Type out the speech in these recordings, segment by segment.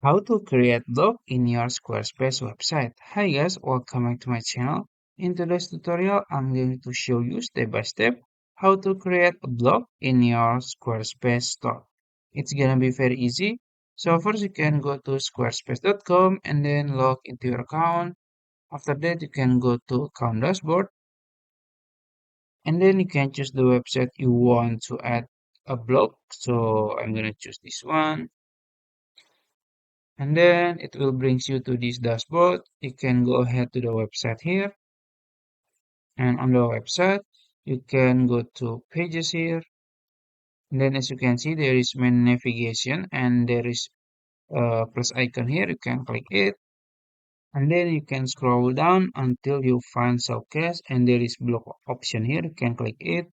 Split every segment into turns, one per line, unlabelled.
How to create blog in your Squarespace website. Hi guys, welcome back to my channel. In today's tutorial, I'm going to show you step by step how to create a blog in your Squarespace store. It's gonna be very easy. So first you can go to squarespace.com and then log into your account. After that, you can go to account dashboard and then you can choose the website you want to add a blog. So I'm gonna choose this one. And then it will brings you to this dashboard. You can go ahead to the website here. And on the website, you can go to pages here. And then as you can see, there is menu navigation and there is a plus icon here. You can click it. And then you can scroll down until you find showcase and there is block option here. You can click it.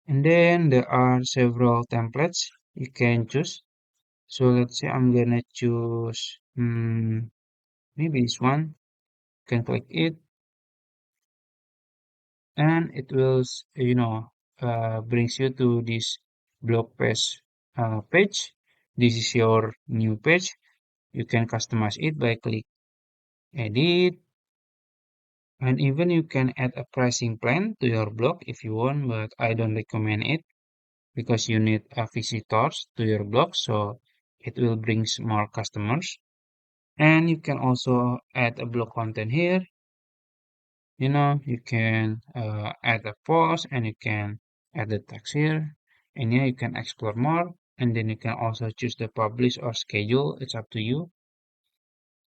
And then there are several templates you can choose. So let's say I'm gonna choose maybe this one. You can click it and it will brings you to this blog page page. This is your new page. You can customize it by click edit, and even you can add a pricing plan to your blog if you want, but I don't recommend it because you need visitors to your blog, so it will brings more customers. And you can also add a blog content here. You can add a post and you can add the text here. And yeah, you can explore more. And then you can also choose the publish or schedule. It's up to you.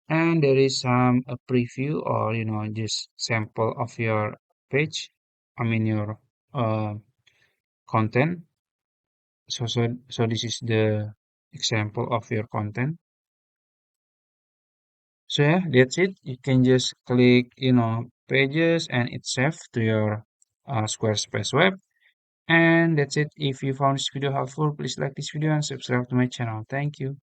And there is some a preview or just sample of your page. I mean your uh, content. So this is the example of your content. So yeah, that's it. You can just click pages and it's saved to your Squarespace web. And that's it. If you found this video helpful, please like this video and subscribe to my channel. Thank you.